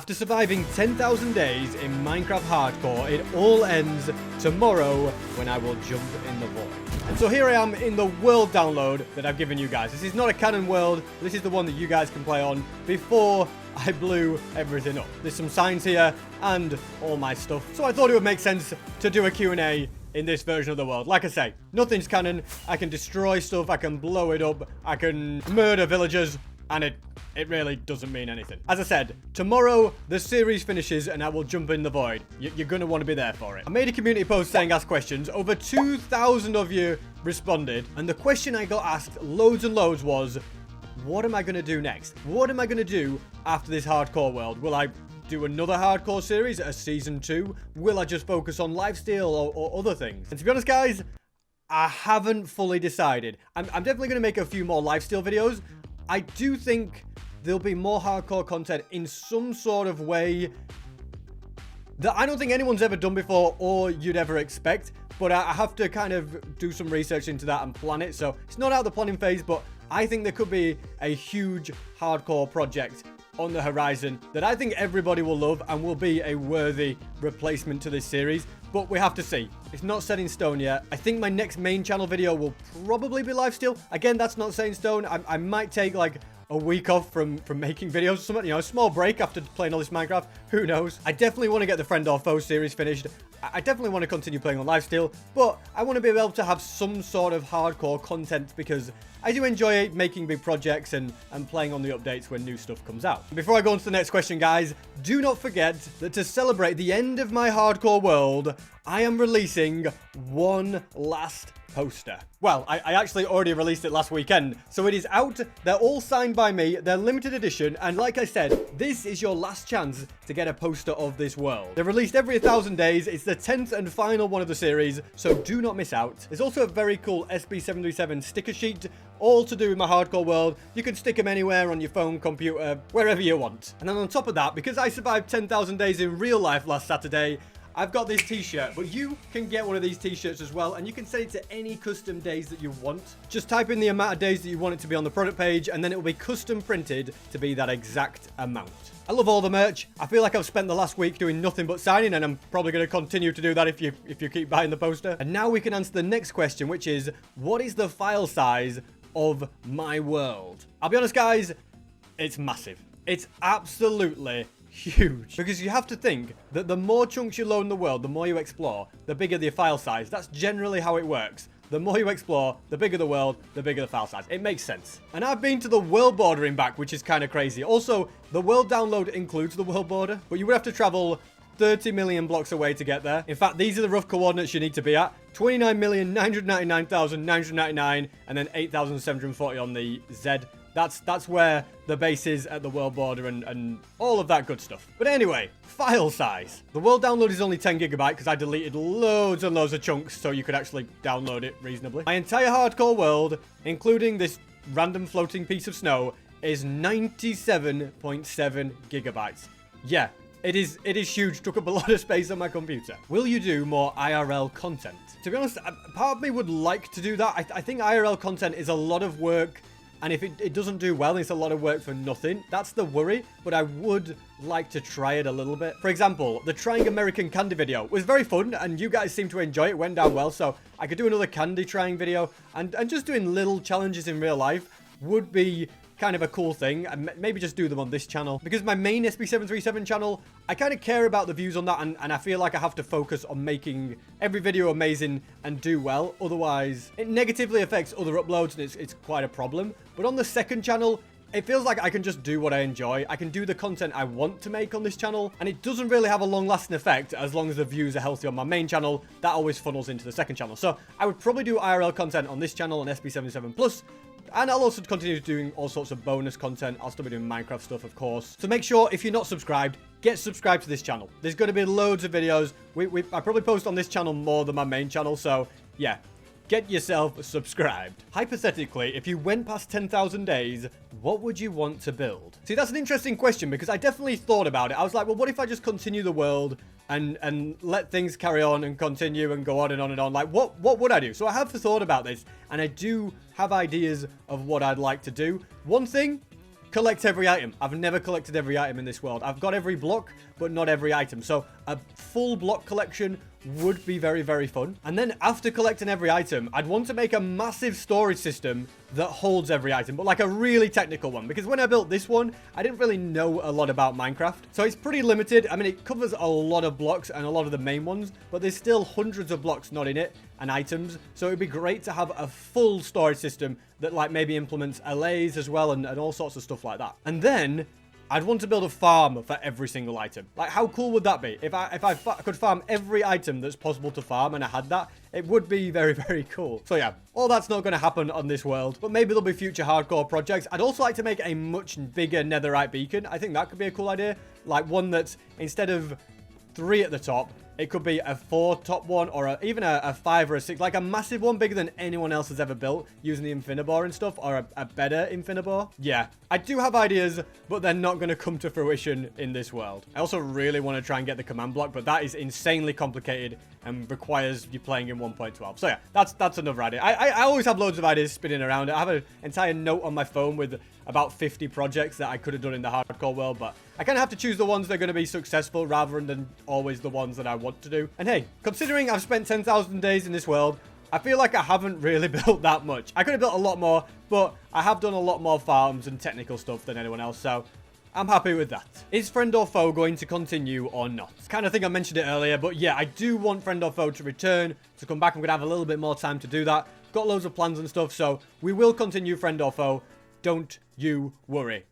After surviving 10,000 days in Minecraft Hardcore, it all ends tomorrow when I will jump in the void. And so here I am in the world download that I've given you guys. This is not a canon world. This is the one that you guys can play on before I blew everything up. There's some signs here and all my stuff. So I thought it would make sense to do a Q&A in this version of the world. Like I say, nothing's canon. I can destroy stuff. I can blow it up. I can murder villagers. And it really doesn't mean anything. As I said, tomorrow the series finishes and I will jump in the void. You're going to want to be there for it. I made a community post saying ask questions. Over 2,000 of you responded. And the question I got asked loads and loads was, what am I going to do next? What am I going to do after this hardcore world? Will I do another hardcore series, a season 2? Will I just focus on lifesteal or other things? And to be honest, guys, I haven't fully decided. I'm definitely going to make a few more lifesteal videos. I do think there'll be more hardcore content in some sort of way that I don't think anyone's ever done before or you'd ever expect. But I have to kind of do some research into that and plan it. So it's not out of the planning phase, but I think there could be a huge hardcore project on the horizon that I think everybody will love and will be a worthy replacement to this series. But we have to see. It's not set in stone yet. I think my next main channel video will probably be lifesteal. Again, that's not set in stone. I might take like a week off from making videos or something, you know, a small break after playing all this Minecraft. Who knows? I definitely want to get the Friend or Foe series finished. I definitely want to continue playing on lifesteal, but I want to be able to have some sort of hardcore content because I do enjoy making big projects and playing on the updates when new stuff comes out. Before I go on to the next question, guys, do not forget that to celebrate the end of my hardcore world, I am releasing one last poster. Well, I actually already released it last weekend, so it is out. They're all signed by me. They're limited edition, and like I said, this is your last chance to get a poster of this world. They're released every 1,000 days. It's the 10th and final one of the series, so do not miss out. There's also a very cool SB737 sticker sheet, all to do with my hardcore world. You can stick them anywhere on your phone, computer, wherever you want. And then on top of that, because I survived 10,000 days in real life last Saturday, I've got this t-shirt, but you can get one of these t-shirts as well, and you can set it to any custom days that you want. Just type in the amount of days that you want it to be on the product page, and then it will be custom printed to be that exact amount. I love all the merch. I feel like I've spent the last week doing nothing but signing, and I'm probably going to continue to do that if you keep buying the poster. And now we can answer the next question, which is, what is the file size of my world? I'll be honest, guys, it's massive. It's absolutely huge, because you have to think that the more chunks you load in the world, the more you explore, the bigger the file size. That's generally how it works. The more you explore, the bigger the world, the bigger the file size. It makes sense. And I've been to the world border in back, which is kind of crazy. Also, the world download includes the world border, but you would have to travel 30 million blocks away to get there. In fact, these are the rough coordinates you need to be at. 29,999,999 and then 8,740 on the Z. That's where the base is at the world border and all of that good stuff. But anyway, file size. The world download is only 10 gigabyte because I deleted loads and loads of chunks so you could actually download it reasonably. My entire hardcore world, including this random floating piece of snow, is 97.7 gigabytes. Yeah, it is huge. Took up a lot of space on my computer. Will you do more IRL content? To be honest, part of me would like to do that. I think IRL content is a lot of work. And if it doesn't do well, it's a lot of work for nothing. That's the worry, but I would like to try it a little bit. For example, the trying American candy video was very fun, and you guys seem to enjoy it. It went down well, so I could do another candy trying video. And just doing little challenges in real life would be kind of a cool thing, and maybe just do them on this channel. Because my main SB737 channel, I kind of care about the views on that, and I feel like I have to focus on making every video amazing and do well. Otherwise, it negatively affects other uploads, and it's quite a problem. But on the second channel, it feels like I can just do what I enjoy. I can do the content I want to make on this channel, and it doesn't really have a long-lasting effect as long as the views are healthy on my main channel. That always funnels into the second channel. So I would probably do IRL content on this channel on SB77 Plus, and I'll also continue doing all sorts of bonus content. I'll still be doing Minecraft stuff, of course. So make sure, if you're not subscribed, get subscribed to this channel. There's going to be loads of videos. I probably post on this channel more than my main channel, so yeah. Get yourself subscribed. Hypothetically, if you went past 10,000 days, what would you want to build? See, that's an interesting question because I definitely thought about it. I was like, well, what if I just continue the world and let things carry on and continue and go on and on and on? Like, what would I do? So I have thought about this, and I do have ideas of what I'd like to do. One thing, collect every item. I've never collected every item in this world. I've got every block, but not every item. So a full block collection would be very, very fun. And then after collecting every item, I'd want to make a massive storage system that holds every item, but like a really technical one. Because when I built this one, I didn't really know a lot about Minecraft. So it's pretty limited. I mean, it covers a lot of blocks and a lot of the main ones, but there's still hundreds of blocks not in it and items. So it'd be great to have a full storage system that like maybe implements allays as well and all sorts of stuff like that. And then I'd want to build a farm for every single item. Like, how cool would that be? If I could farm every item that's possible to farm and I had that, it would be very, very cool. So yeah, all that's not going to happen on this world, but maybe there'll be future hardcore projects. I'd also like to make a much bigger netherite beacon. I think that could be a cool idea. Like one that's, instead of 3 at the top, it could be a 4 top one, or even a 5 or a 6, like a massive one bigger than anyone else has ever built using the Infinibore and stuff, or a better Infinibore. Yeah, I do have ideas, but they're not going to come to fruition in this world. I also really want to try and get the command block, but that is insanely complicated and requires you playing in 1.12. So yeah, that's another idea. I always have loads of ideas spinning around. I have an entire note on my phone with about 50 projects that I could have done in the hardcore world, but I kind of have to choose the ones that are going to be successful rather than always the ones that I want to do. And hey, considering I've spent 10,000 days in this world, I feel like I haven't really built that much. I could have built a lot more, but I have done a lot more farms and technical stuff than anyone else, so I'm happy with that. Is Friend or Foe going to continue or not? Kind of think I mentioned it earlier, but yeah, I do want Friend or Foe to return, to come back. I'm going to have a little bit more time to do that. Got loads of plans and stuff, so we will continue Friend or Foe. Don't you worry.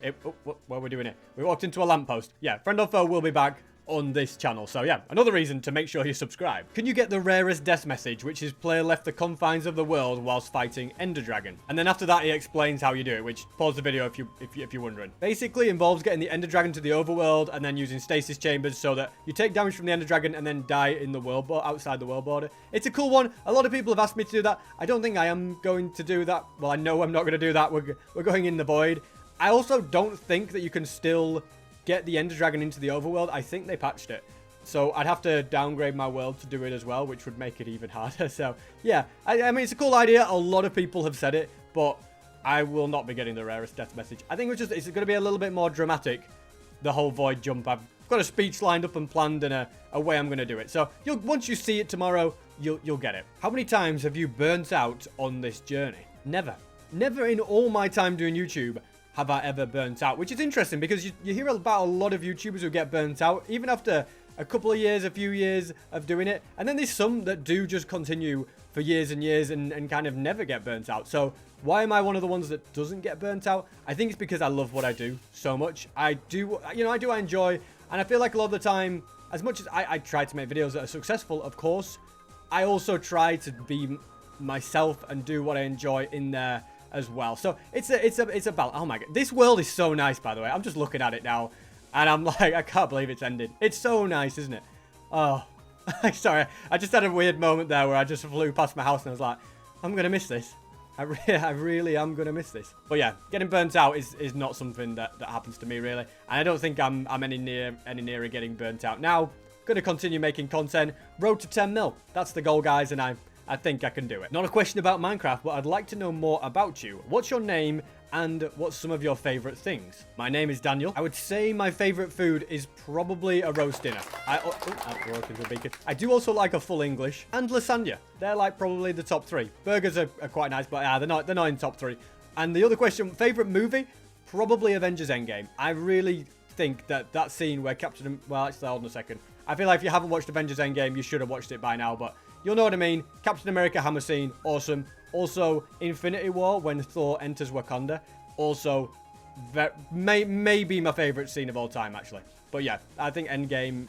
What are we doing here? We walked into a lamppost. Yeah, Friend or Foe will be back on this channel. So yeah, another reason to make sure you subscribe. Can you get the rarest death message, which is player left the confines of the world whilst fighting Ender Dragon? And then after that, he explains how you do it, which pause the video if you're wondering. Basically involves getting the Ender Dragon to the overworld and then using stasis chambers so that you take damage from the Ender Dragon and then die in the world outside the world border. It's a cool one. A lot of people have asked me to do that. I don't think I am going to do that. Well, I know I'm not going to do that. We're going in the void. I also don't think that you can still get the Ender Dragon into the overworld. I think they patched it. So I'd have to downgrade my world to do it as well, which would make it even harder. So yeah, I mean, it's a cool idea. A lot of people have said it, but I will not be getting the rarest death message. I think it's going to be a little bit more dramatic, the whole void jump. I've got a speech lined up and planned and a way I'm going to do it. So once you see it tomorrow, you'll get it. How many times have you burnt out on this journey? Never. Never in all my time doing YouTube have I ever burnt out, which is interesting because you hear about a lot of YouTubers who get burnt out even after a couple of years, a few years of doing it. And then there's some that do just continue for years and years and kind of never get burnt out. So why am I one of the ones that doesn't get burnt out? I think it's because I love what I do so much. I enjoy, and I feel like a lot of the time, as much as I try to make videos that are successful, of course, I also try to be myself and do what I enjoy in there as well. So it's a balance. Oh my god, this world is so nice, by the way. I'm just looking at it now and I'm like, I can't believe it's ended. It's so nice, isn't it? Oh, sorry, I just had a weird moment there where I just flew past my house and I was like, I'm gonna miss this. I really am gonna miss this. But yeah, getting burnt out is not something that happens to me, really, and I don't think I'm any nearer getting burnt out. Now, gonna continue making content. Road to 10 mil. That's the goal, guys, and I think I can do it. Not a question about Minecraft, but I'd like to know more about you. What's your name and what's some of your favorite things? My name is Daniel. I would say my favorite food is probably a roast dinner. I do also like a full English and lasagna. They're like probably the top 3. Burgers are quite nice, but they're not in top 3. And the other question, favorite movie? Probably Avengers Endgame. I really think that scene where well, actually, hold on a second. I feel like if you haven't watched Avengers Endgame, you should have watched it by now, but you'll know what I mean. Captain America hammer scene, awesome. Also, Infinity War, when Thor enters Wakanda. Also, maybe my favorite scene of all time, actually. But yeah, I think Endgame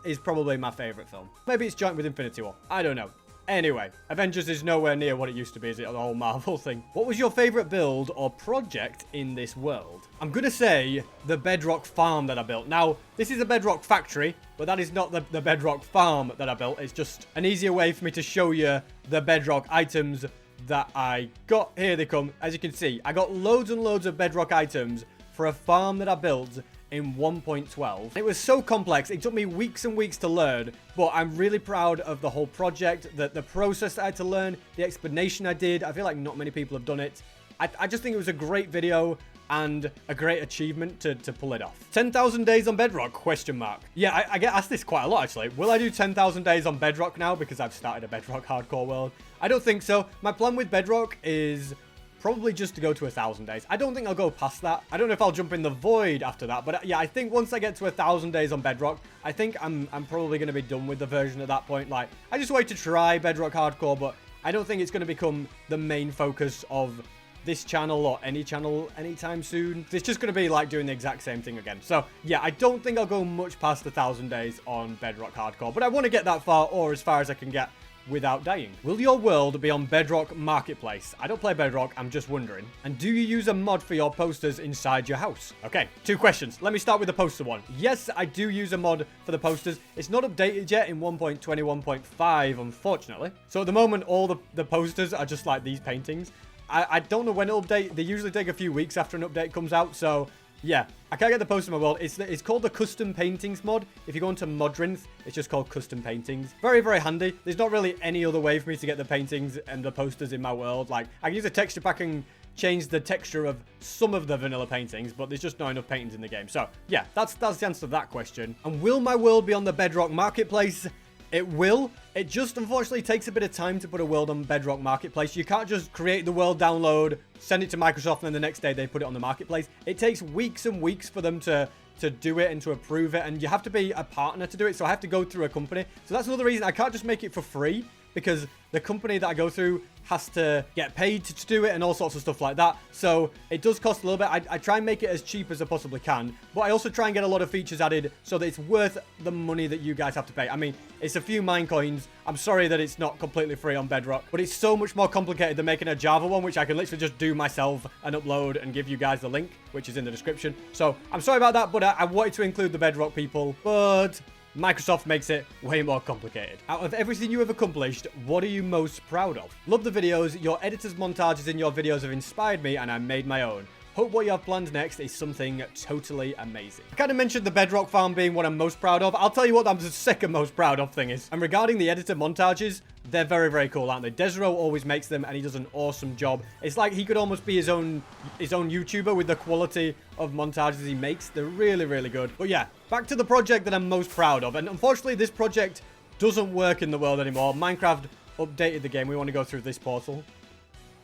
is probably my favorite film. Maybe it's joint with Infinity War. I don't know. Anyway, Avengers is nowhere near what it used to be, is it? The whole Marvel thing. What was your favorite build or project in this world? I'm going to say the Bedrock farm that I built. Now, this is a Bedrock factory, but that is not the Bedrock farm that I built. It's just an easier way for me to show you the Bedrock items that I got. Here they come. As you can see, I got loads and loads of Bedrock items for a farm that I built in 1.12. It was so complex. It took me weeks and weeks to learn, but I'm really proud of the whole project, the process that I had to learn, the explanation I did. I feel like not many people have done it. I just think it was a great video. and a great achievement to pull it off. 10,000 days on Bedrock, question mark. Yeah, I get asked this quite a lot, actually. Will I do 10,000 days on Bedrock now because I've started a Bedrock hardcore world? I don't think so. My plan with Bedrock is probably just to go to 1,000 days. I don't think I'll go past that. I don't know if I'll jump in the void after that, but yeah, I think once I get to 1,000 days on Bedrock, I think I'm probably going to be done with the version at that point. Like, I just wait to try Bedrock hardcore, but I don't think it's going to become the main focus of this channel or any channel anytime soon. It's just going to be like doing the exact same thing again. So yeah, I don't think I'll go much past 1,000 days on Bedrock hardcore, but I want to get that far, or as far as I can get without dying. Will your world be on Bedrock Marketplace? I don't play Bedrock, I'm just wondering. And do you use a mod for your posters inside your house? Okay, 2 questions. Let me start with the poster one. Yes, I do use a mod for the posters. It's not updated yet in 1.21.5, unfortunately. So at the moment, all the posters are just like these paintings. I don't know when it'll update. They usually take a few weeks after an update comes out, so yeah, I can't get the poster in my world. It's called the Custom Paintings mod. If you go into Modrinth, it's just called Custom Paintings. Very, very handy. There's not really any other way for me to get the paintings and the posters in my world. Like, I can use a texture pack and change the texture of some of the vanilla paintings, but there's just not enough paintings in the game. So yeah, that's the answer to that question. And will my world be on the Bedrock Marketplace? It will. It just unfortunately takes a bit of time to put a world on Bedrock Marketplace. You can't just create the world, download, send it to Microsoft, and then the next day they put it on the marketplace. It takes weeks and weeks for them to do it and to approve it, and you have to be a partner to do it, so I have to go through a company. So that's another reason I can't just make it for free, because the company that I go through has to get paid to do it and all sorts of stuff like that. So it does cost a little bit. I try and make it as cheap as I possibly can, but I also try and get a lot of features added so that it's worth the money that you guys have to pay. I mean, it's a few mine coins. I'm sorry that it's not completely free on Bedrock, but it's so much more complicated than making a Java one, which I can literally just do myself and upload and give you guys the link, which is in the description. So I'm sorry about that, but I wanted to include the Bedrock people, but Microsoft makes it way more complicated. Out of everything you have accomplished, what are you most proud of? Love the videos. Your editor's montages in your videos have inspired me, and I made my own. Hope what you have planned next is something totally amazing. I kind of mentioned the Bedrock farm being what I'm most proud of. I'll tell you what I'm the second most proud of thing is. And regarding the editor montages, they're very, very cool, aren't they? Desro always makes them, and he does an awesome job. It's like he could almost be his own YouTuber with the quality of montages he makes. They're really, really good. But yeah, back to the project that I'm most proud of. And unfortunately, this project doesn't work in the world anymore. Minecraft updated the game. We want to go through this portal.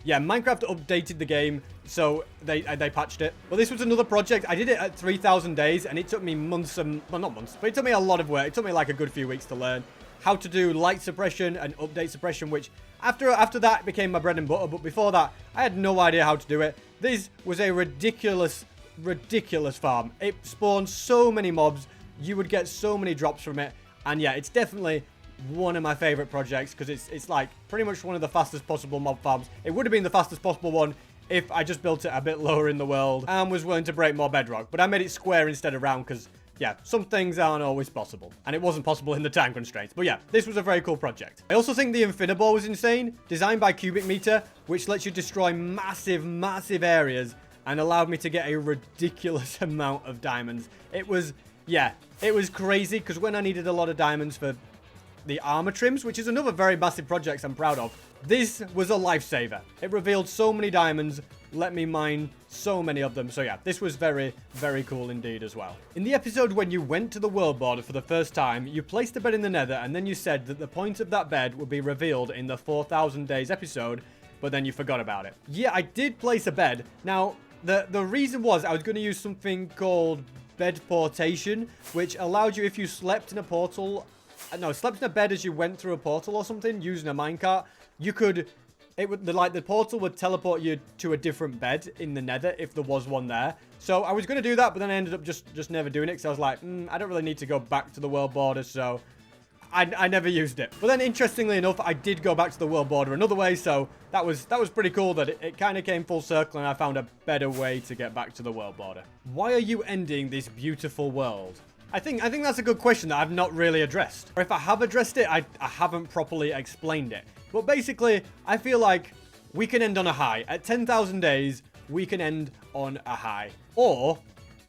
Yeah, Minecraft updated the game, so they patched it. But this was another project. I did it at 3,000 days, and it took me months and... Well, not months, but it took me a lot of work. It took me like a good few weeks to learn how to do light suppression and update suppression, which after that became my bread and butter. But before that, I had no idea how to do it. This was a ridiculous farm. It spawned so many mobs. You would get so many drops from it. And yeah, it's definitely one of my favorite projects because it's like pretty much one of the fastest possible mob farms. It would have been the fastest possible one if I just built it a bit lower in the world and was willing to break more bedrock. But I made it square instead of round because, yeah, some things aren't always possible. And it wasn't possible in the time constraints. But yeah, this was a very cool project. I also think the Infiniball was insane. Designed by Cubic Meter, which lets you destroy massive areas and allowed me to get a ridiculous amount of diamonds. It was crazy because when I needed a lot of diamonds for the armor trims, which is another very massive project I'm proud of, this was a lifesaver. It revealed so many diamonds, let me mine so many of them. So yeah, this was very, very cool indeed as well. In the episode when you went to the world border for the first time, you placed a bed in the nether and then you said that the point of that bed would be revealed in the 4,000 days episode, but then you forgot about it. Yeah, I did place a bed. Now, the reason was I was going to use something called bed portation, which allowed you, if you slept in a portal... No, slept in a bed as you went through a portal or something using a minecart. You could, the portal would teleport you to a different bed in the nether if there was one there. So I was going to do that, but then I ended up just never doing it because I was like, I don't really need to go back to the world border, so I never used it. But then interestingly enough, I did go back to the world border another way, so that was pretty cool that it kind of came full circle and I found a better way to get back to the world border. Why are you ending this beautiful world? I think that's a good question that I've not really addressed. Or if I have addressed it, I haven't properly explained it. But basically, I feel like we can end on a high. At 10,000 days, we can end on a high. Or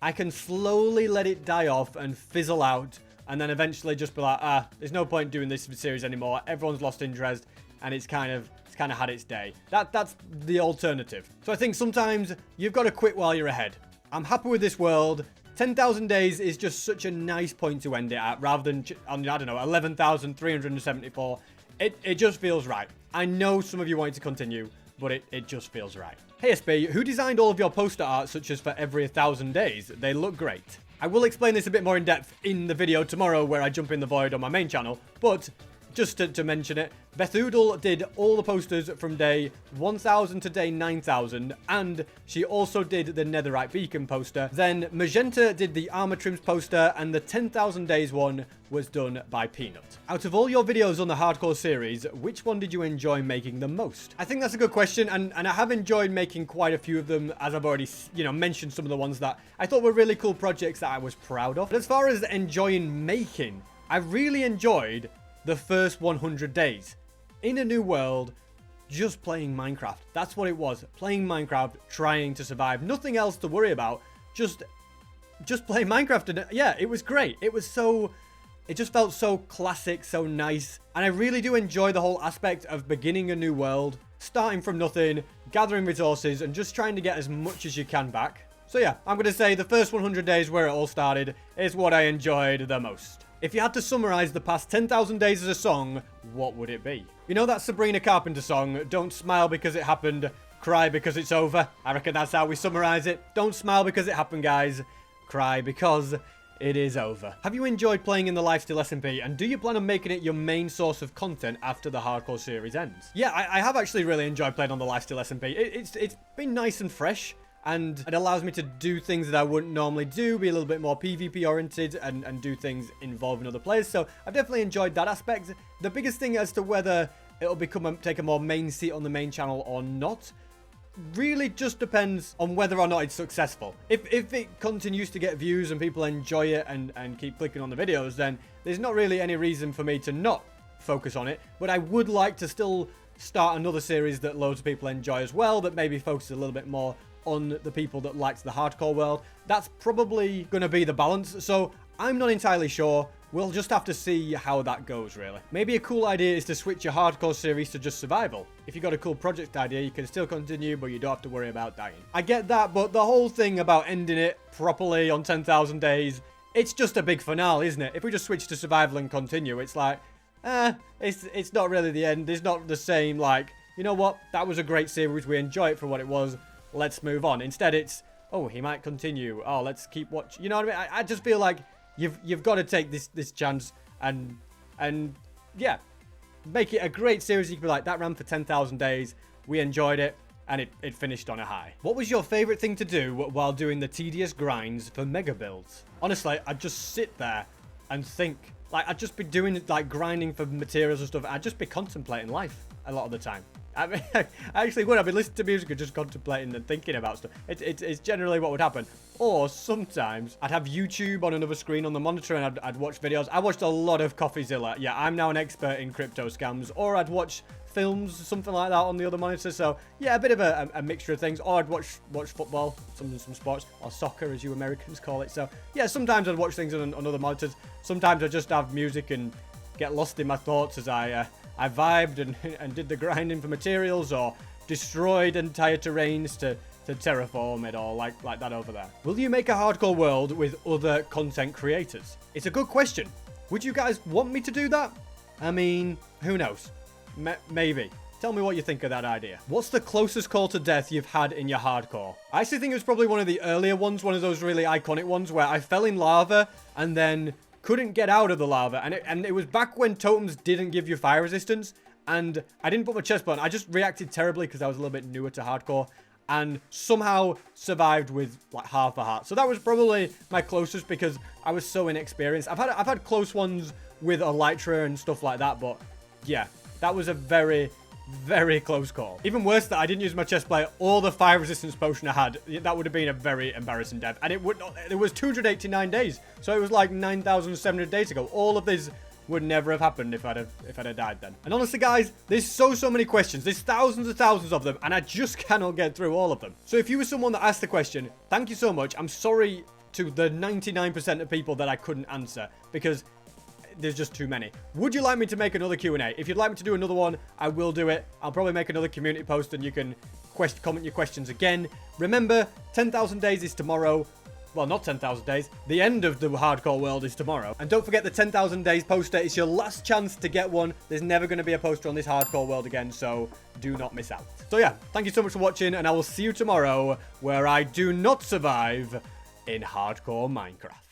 I can slowly let it die off and fizzle out and then eventually just be like, there's no point doing this series anymore. Everyone's lost interest and it's kind of Minecraft kind of had its day. That's the alternative. So I think sometimes you've got to quit while you're ahead. I'm happy with this world. 10,000 days is just such a nice point to end it at, rather than, I don't know, 11,374. It just feels right. I know some of you want it to continue, but it just feels right. Hey SB, who designed all of your poster art such as for every 1,000 days? They look great. I will explain this a bit more in depth in the video tomorrow where I jump in the void on my main channel, but just to mention it, Bethoodle did all the posters from day 1,000 to day 9,000, and she also did the Netherite Beacon poster. Then Magenta did the Armor Trims poster, and the 10,000 days one was done by Peanut. Out of all your videos on the Hardcore series, which one did you enjoy making the most? I think that's a good question, and I have enjoyed making quite a few of them, as I've already, mentioned some of the ones that I thought were really cool projects that I was proud of. But as far as enjoying making, I really enjoyed the first 100 days. In a new world, just playing Minecraft. That's what it was. Playing Minecraft, trying to survive. Nothing else to worry about. Just playing Minecraft. And yeah, it was great. It just felt so classic, so nice. And I really do enjoy the whole aspect of beginning a new world, starting from nothing, gathering resources, and just trying to get as much as you can back. So yeah, I'm going to say the first 100 days where it all started is what I enjoyed the most. If you had to summarize the past 10,000 days as a song, what would it be? You know that Sabrina Carpenter song, Don't Smile Because It Happened, Cry Because It's Over? I reckon that's how we summarize it. Don't smile because it happened, guys. Cry because it is over. Have you enjoyed playing in the Lifesteal SMP, and do you plan on making it your main source of content after the Hardcore series ends? Yeah, I have actually really enjoyed playing on the Lifesteal SMP. It's been nice and fresh. And it allows me to do things that I wouldn't normally do, be a little bit more PvP oriented, and do things involving other players. So I've definitely enjoyed that aspect. The biggest thing as to whether it'll take a more main seat on the main channel or not really just depends on whether or not it's successful. If it continues to get views and people enjoy it and keep clicking on the videos, then there's not really any reason for me to not focus on it. But I would like to still start another series that loads of people enjoy as well, that maybe focuses a little bit more on the people that likes the hardcore world. That's probably going to be the balance. So I'm not entirely sure. We'll just have to see how that goes, really. Maybe a cool idea is to switch your hardcore series to just survival. If you've got a cool project idea, you can still continue, but you don't have to worry about dying. I get that, but the whole thing about ending it properly on 10,000 days, it's just a big finale, isn't it? If we just switch to survival and continue, it's like, it's not really the end. It's not the same, like, you know what? That was a great series. We enjoy it for what it was. Let's move on. Instead, it's, oh, he might continue. Oh, let's keep watching. You know what I mean? I just feel like you've got to take this chance and yeah, make it a great series. You can be like, that ran for 10,000 days. We enjoyed it, and it finished on a high. What was your favorite thing to do while doing the tedious grinds for mega builds? Honestly, I'd just sit there and think. Like, I'd just be doing, like, grinding for materials and stuff. I'd just be contemplating life a lot of the time. I mean, I actually would. I'd be listening to music and just contemplating and thinking about stuff. It's generally what would happen. Or sometimes I'd have YouTube on another screen on the monitor and I'd watch videos. I watched a lot of CoffeeZilla. Yeah, I'm now an expert in crypto scams. Or I'd watch films, something like that on the other monitor. So yeah, a bit of a mixture of things. Or I'd watch football, some sports, or soccer as you Americans call it. So yeah, sometimes I'd watch things on other monitors. Sometimes I'd just have music and get lost in my thoughts as I vibed and did the grinding for materials, or destroyed entire terrains to terraform it, all like that over there. Will you make a hardcore world with other content creators? It's a good question. Would you guys want me to do that? I mean, who knows? Maybe. Tell me what you think of that idea. What's the closest call to death you've had in your hardcore? I actually think it was probably one of the earlier ones, one of those really iconic ones where I fell in lava and then couldn't get out of the lava, and it was back when totems didn't give you fire resistance, and I didn't put my chest button. I just reacted terribly because I was a little bit newer to hardcore, and somehow survived with like half a heart. So that was probably my closest because I was so inexperienced. I've had close ones with Elytra and stuff like that, but yeah, that was a very, very close call. Even worse that I didn't use my chest plate or the fire resistance potion I had. That would have been a very embarrassing death. And it was 289 days. So it was like 9,700 days ago. All of this would never have happened if I'd have died then. And honestly, guys, there's so many questions. There's thousands and thousands of them, and I just cannot get through all of them. So if you were someone that asked the question, thank you so much. I'm sorry to the 99% of people that I couldn't answer, because there's just too many. Would you like me to make another Q&A? If you'd like me to do another one, I will do it. I'll probably make another community post and you can comment your questions again. Remember, 10,000 days is tomorrow. Well, not 10,000 days. The end of the hardcore world is tomorrow. And don't forget the 10,000 days poster. It's your last chance to get one. There's never going to be a poster on this hardcore world again, so do not miss out. So yeah, thank you so much for watching, and I will see you tomorrow where I do not survive in hardcore Minecraft.